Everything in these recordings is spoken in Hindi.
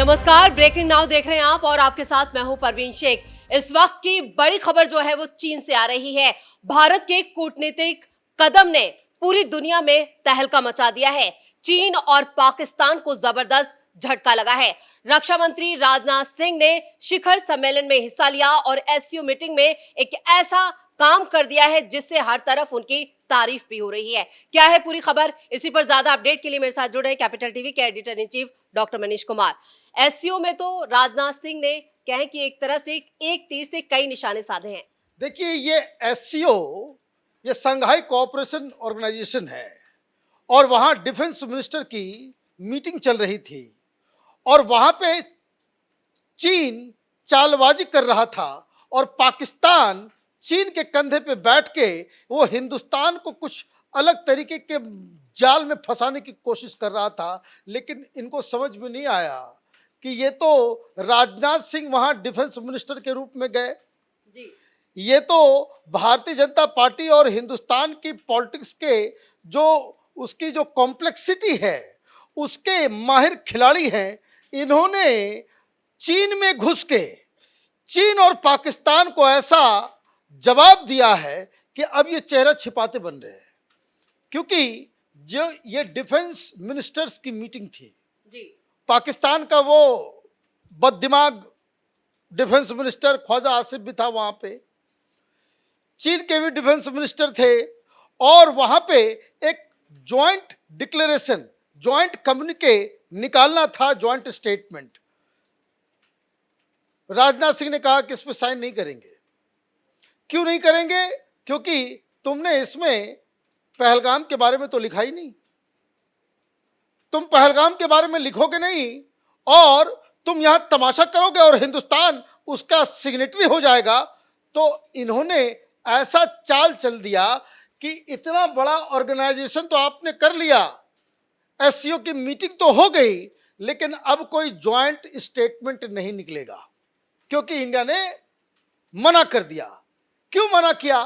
नमस्कार, ब्रेकिंग नाउ देख रहे हैं आप और आपके साथ मैं हूं परवीन शेख। इस वक्त की बड़ी खबर जो है वो चीन से आ रही है। भारत के कूटनीतिक कदम ने पूरी दुनिया में तहलका मचा दिया है। चीन और पाकिस्तान को जबरदस्त झटका लगा है। रक्षा मंत्री राजनाथ सिंह ने शिखर सम्मेलन में हिस्सा लिया और एससीओ मीटिंग में एक ऐसा काम कर दिया है जिससे हर तरफ उनकी तारीफ भी हो रही है। क्या है पूरी खबर, इसी पर ज्यादा अपडेट के लिए मेरे साथ जुड़े हैं कैपिटल टीवी के editor in chief doctor Manish Kumar. SCO में तो राजनाथ सिंह ने कहें कि एक तरह से एक तीर से कई निशाने साधे हैं। देखिए, ये एससीओ ये संघाई कोऑपरेशन ऑर्गेनाइजेशन है और वहाँ डिफेंस मिनिस्टर की मीटिंग चल रही थी और वहाँ पे चीन चालबाजी कर रहा था और पाकिस्तान चीन के कंधे पे बैठ के वो हिंदुस्तान को कुछ अलग तरीके के जाल में फंसाने की कोशिश कर रहा था। लेकिन इनको समझ में नहीं आया कि ये तो राजनाथ सिंह वहाँ डिफेंस मिनिस्टर के रूप में गए जी। ये तो भारतीय जनता पार्टी और हिंदुस्तान की पॉलिटिक्स के जो उसकी जो कॉम्प्लेक्सिटी है उसके माहिर खिलाड़ी हैं। इन्होंने चीन में घुस के चीन और पाकिस्तान को ऐसा जवाब दिया है कि अब ये चेहरा छिपाते बन रहे हैं, क्योंकि जो ये डिफेंस मिनिस्टर्स की मीटिंग थी जी। पाकिस्तान का वो बददिमाग डिफेंस मिनिस्टर ख्वाजा आसिफ भी था वहाँ पे, चीन के भी डिफेंस मिनिस्टर थे और वहाँ पे एक जॉइंट डिक्लेरेशन जॉइंट कम्युनिके निकालना था, जॉइंट स्टेटमेंट। राजनाथ सिंह ने कहा कि इस पर साइन नहीं करेंगे। क्यों नहीं करेंगे? क्योंकि तुमने इसमें पहलगाम के बारे में तो लिखा ही नहीं, तुम पहलगाम के बारे में लिखोगे नहीं और तुम यहां तमाशा करोगे और हिंदुस्तान उसका सिग्नेटरी हो जाएगा। तो इन्होंने ऐसा चाल चल दिया कि इतना बड़ा ऑर्गेनाइजेशन तो आपने कर लिया, एससीओ की मीटिंग तो हो गई, लेकिन अब कोई जॉइंट स्टेटमेंट नहीं निकलेगा क्योंकि इंडिया ने मना कर दिया। क्यों मना किया?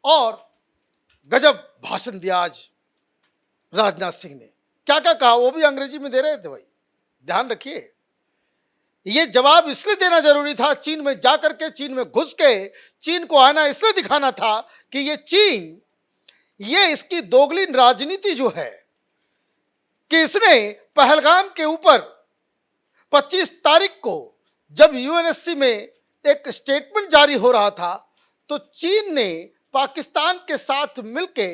और गजब भाषण दिया आज राजनाथ सिंह ने। क्या क्या कहा वो भी अंग्रेजी में दे रहे थे। भाई ध्यान रखिए, ये जवाब इसलिए देना जरूरी था, चीन में जाकर के चीन में घुस के चीन को आना इसलिए दिखाना था कि ये चीन ये इसकी दोगली राजनीति जो है कि इसने पहलगाम के ऊपर 25 तारीख को जब यूएनएससी में एक स्टेटमेंट जारी हो रहा था तो चीन ने पाकिस्तान के साथ मिलके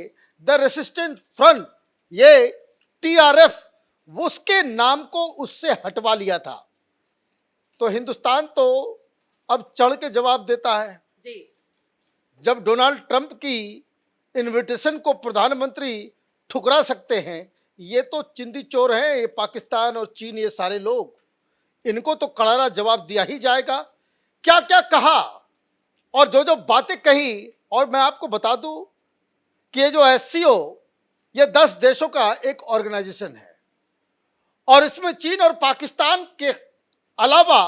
द रेसिस्टेंट फ्रंट ये टीआरएफ उसके नाम को उससे हटवा लिया था। तो हिंदुस्तान तो अब चढ़ के जवाब देता है जी। जब डोनाल्ड ट्रंप की इनविटेशन को प्रधानमंत्री ठुकरा सकते हैं। ये तो चिंदी चोर हैं, ये पाकिस्तान और चीन, ये सारे लोग, इनको तो करारा जवाब दिया ही जाएगा। क्या क्या कहा और जो जो बातें कही। और मैं आपको बता दूं कि ये जो एससीओ ये 10 देशों का एक ऑर्गेनाइजेशन है और इसमें चीन और पाकिस्तान के अलावा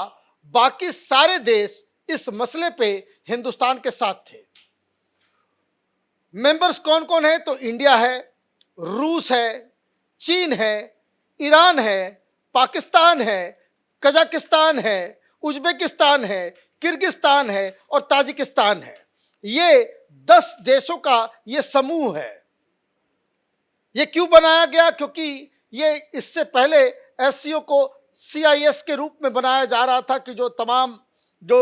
बाकी सारे देश इस मसले पे हिंदुस्तान के साथ थे। मेंबर्स कौन कौन है? तो इंडिया है, रूस है, चीन है, ईरान है, पाकिस्तान है, कजाकिस्तान है, उज्बेकिस्तान है, किर्गिस्तान है और ताजिकिस्तान है। ये 10 देशों का ये समूह है। ये क्यों बनाया गया? क्योंकि ये इससे पहले एससीओ को सीआईएस के रूप में बनाया जा रहा था कि जो तमाम जो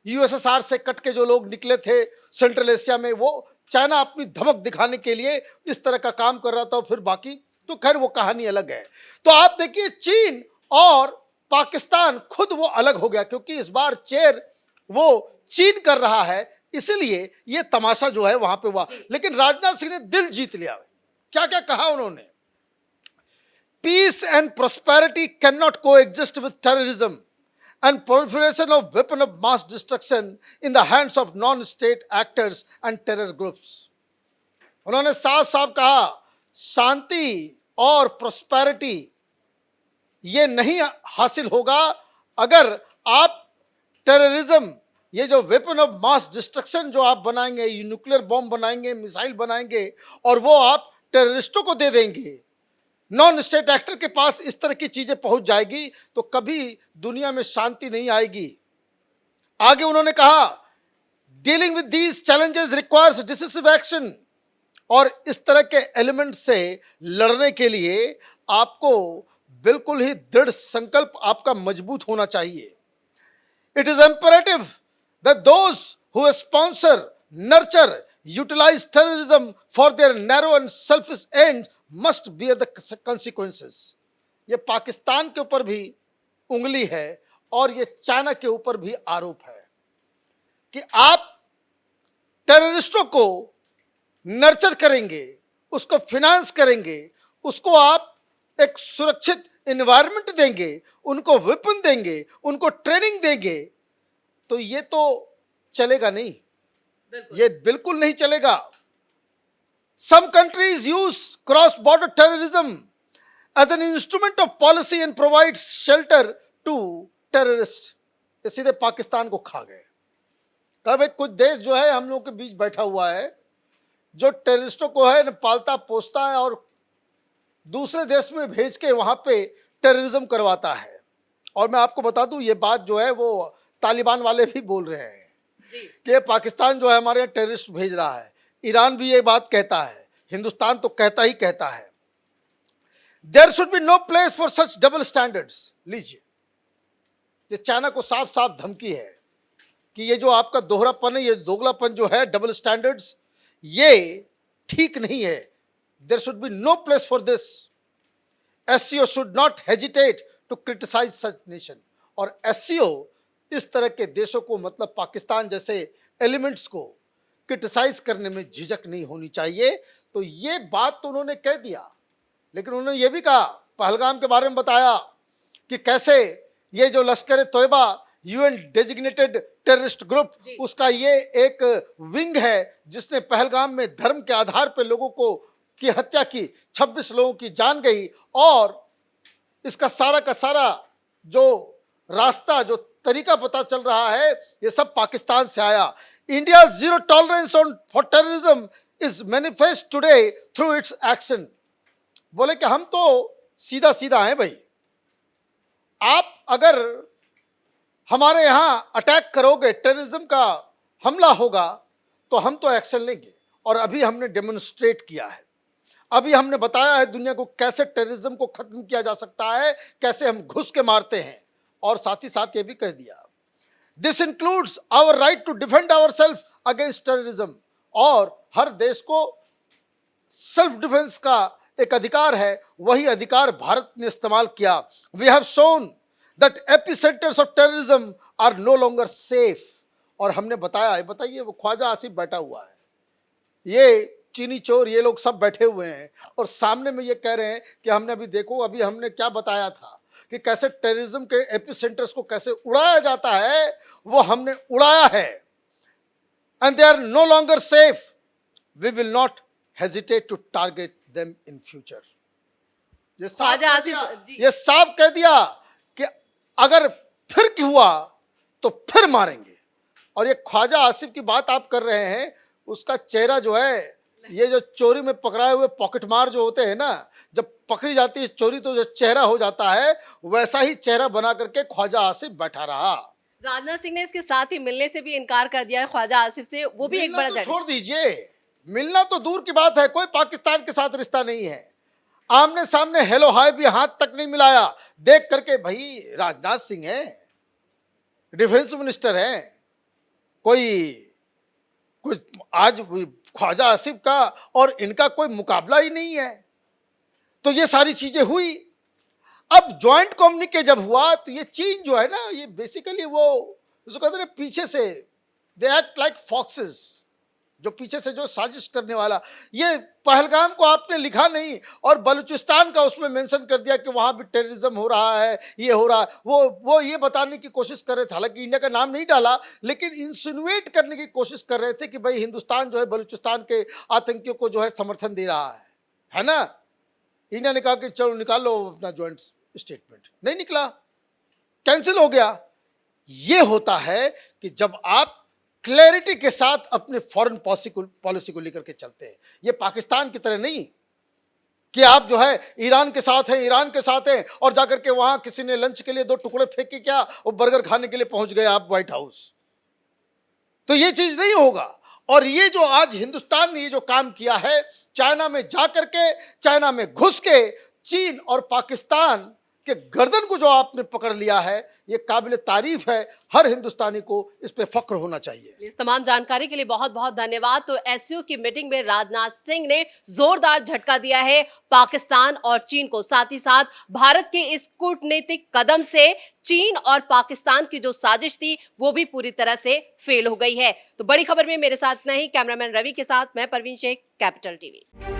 यूएसएसआर से कट के जो लोग निकले थे सेंट्रल एशिया में, वो चाइना अपनी धमक दिखाने के लिए इस तरह का काम कर रहा था। और फिर बाकी तो खैर वो कहानी अलग है। तो आप देखिए, चीन और पाकिस्तान खुद वो अलग हो गया क्योंकि इस बार चेयर वो चीन कर रहा है, इसलिए ये तमाशा जो है वहां पे हुआ। लेकिन राजनाथ सिंह ने दिल जीत लिया। क्या क्या कहा उन्होंने? Peace and prosperity can not coexist with terrorism and proliferation of weapon of mass destruction in the hands of non-state actors and terror groups। उन्होंने साफ साफ कहा, शांति और प्रोस्पेरिटी ये नहीं हासिल होगा अगर आप टेररिज्म, ये जो वेपन ऑफ मास डिस्ट्रक्शन जो आप बनाएंगे, ये न्यूक्लियर बॉम्ब बनाएंगे, मिसाइल बनाएंगे और वो आप टेररिस्टों को दे देंगे, नॉन स्टेट एक्टर के पास इस तरह की चीजें पहुंच जाएगी तो कभी दुनिया में शांति नहीं आएगी। आगे उन्होंने कहा, dealing with these challenges requires decisive action, और इस तरह के एलिमेंट से लड़ने के लिए आपको बिल्कुल ही दृढ़ संकल्प आपका मजबूत होना चाहिए। It is imperative that those who sponsor, nurture, utilise terrorism for their narrow and selfish and must bear the consequences। ये पाकिस्तान के ऊपर भी उंगली है और ये चाइना के ऊपर भी आरोप है कि आप टेररिस्टों को नर्चर करेंगे, उसको फिनांस करेंगे, उसको आप एक सुरक्षित एनवायरनमेंट देंगे, उनको वेपन देंगे, उनको ट्रेनिंग देंगे, तो ये तो चलेगा नहीं, ये बिल्कुल नहीं चलेगा। Some countries use cross border terrorism as an instrument of policy and provide shelter to terrorist. ये सीधे पाकिस्तान को खा गए। कहा भाई कुछ देश जो है हम लोगों के बीच बैठा हुआ है जो टेररिस्टों को है न पालता पोसता है और दूसरे देश में भेज के वहां पे टेररिज्म करवाता है। और मैं आपको बता दूं ये बात जो है वो तालिबान वाले भी बोल रहे हैं कि पाकिस्तान जो है हमारे यहाँ टेररिस्ट भेज रहा है। ईरान भी ये बात कहता है, हिंदुस्तान तो कहता ही कहता है। There should be no place for such double standards. लीजिए, ये चाइना को साफ साफ धमकी है कि ये जो आपका दोहरापन है, ये दोगलापन जो है, डबल स्टैंडर्ड्स, ये ठीक नहीं है। There should be no place for this. SCO should not hesitate to criticise such nation. और एससीओ इस तरह के देशों को, मतलब पाकिस्तान जैसे एलिमेंट्स को क्रिटिसाइज करने में झिझक नहीं होनी चाहिए। तो ये बात तो उन्होंने कह दिया, लेकिन उन्होंने ये भी कहा, पहलगाम के बारे में बताया कि कैसे ये जो लश्कर Taiba UN designated terrorist group, उसका ये एक विंग है जिसने पहलगाम में धर्म के आधार पर लोगों को की हत्या की, 26 लोगों की जान गई, और इसका सारा का सारा जो रास्ता, जो तरीका पता चल रहा है, ये सब पाकिस्तान से आया। India zero tolerance on for terrorism is manifest today through it's action. बोले कि हम तो सीधा सीधा हैं भाई, आप अगर हमारे यहां अटैक करोगे, टेररिज्म का हमला होगा, तो हम तो एक्शन लेंगे। और अभी हमने डेमोन्स्ट्रेट किया है, अभी हमने बताया है दुनिया को कैसे टेररिज्म को खत्म किया जा सकता है, कैसे हम घुस के मारते हैं। और साथ ही साथ ये भी कह दिया, this includes our right to defend our self against terrorism. और हर देश को सेल्फ डिफेंस का एक अधिकार है, वही अधिकार भारत ने इस्तेमाल किया। We have shown that epicentres of terrorism are no longer safe. और हमने बताया है, बताइए, वो ख्वाजा आसिफ बैठा हुआ है, ये चीनी चोर, ये लोग सब बैठे हुए हैं और सामने में ये कह रहे हैं कि हमने अभी देखो, अभी हमने क्या बताया था कि कैसे टेररिज्म के एपिसेंटर्स को कैसे उड़ाया जाता है, वो हमने उड़ाया है। And they are no longer safe, we will not hesitate to target them in future. ये साफ कह दिया कि अगर फिर हुआ तो फिर मारेंगे। और ये ख्वाजा आसिफ की बात आप कर रहे हैं, उसका चेहरा जो है, ये जो चोरी में पकड़ाए हुए पॉकेट मार जो होते हैं ना, जब पकड़ी जाती है चोरी तो जो चेहरा हो जाता है, वैसा ही चेहरा बना करके ख्वाजा आसिफ बैठा रहा। राजनाथ सिंह ने इसके साथ ही मिलने से भी इनकार कर दिया है ख्वाजा आसिफ से, वो भी एक बड़ा तो छोड़ दीजिए, मिलना तो दूर की बात है, कोई पाकिस्तान के साथ रिश्ता नहीं है। आमने सामने हेलो हाय भी हाथ तक नहीं मिलाया। देख करके, भाई राजनाथ सिंह है, डिफेंस मिनिस्टर है, कोई आज ख्वाजा आसिफ का और इनका कोई मुकाबला ही नहीं है। तो ये सारी चीजें हुई। अब ज्वाइंट कम्युनिके जब हुआ तो ये चीन जो है ना, ये बेसिकली वो उसको कहते हैं पीछे से, दे एक्ट लाइक फॉक्सेस, जो पीछे से जो साजिश करने वाला। ये पहलगाम को आपने लिखा नहीं और बलूचिस्तान का उसमें मेंशन कर दिया कि वहाँ भी टेररिज्म हो रहा है, ये हो रहा है। वो ये बताने की कोशिश कर रहे थे, हालांकि इंडिया का नाम नहीं डाला, लेकिन इंसिनुएट करने की कोशिश कर रहे थे कि भाई हिंदुस्तान जो है बलूचिस्तान के आतंकियों को जो है समर्थन दे रहा है ना। इंडिया ने कहा कि चलो निकाल लो अपना ज्वाइंट स्टेटमेंट, नहीं निकला, कैंसिल हो गया। ये होता है कि जब आप क्लैरिटी के साथ अपने फॉरेन पॉलिसी को लेकर के चलते हैं। ये पाकिस्तान की तरह नहीं कि आप जो है ईरान के साथ हैं, ईरान के साथ हैं, और जाकर के वहां किसी ने लंच के लिए 2 टुकड़े फेंके क्या और बर्गर खाने के लिए पहुंच गए आप व्हाइट हाउस। तो ये चीज नहीं होगा। और ये जो आज हिंदुस्तान ने ये जो काम किया है, चाइना में जाकर के, चाइना में घुस के चीन और पाकिस्तान के गर्दन को जो आपने पकड़ लिया है, ये काबिल तारीफ है। हर हिंदुस्तानी को इस पे फख्र होना चाहिए। इस तमाम जानकारी के लिए बहुत बहुत धन्यवाद। तो एससीओ की मीटिंग में राजनाथ सिंह ने जोरदार झटका दिया है पाकिस्तान और चीन को। साथ ही साथ भारत के इस कूटनीतिक कदम से चीन और पाकिस्तान की जो साजिश थी वो भी पूरी तरह से फेल हो गई है। तो बड़ी खबर में मेरे साथ नहीं, कैमरामैन रवि के साथ मैं परवीन शेख, कैपिटल टीवी।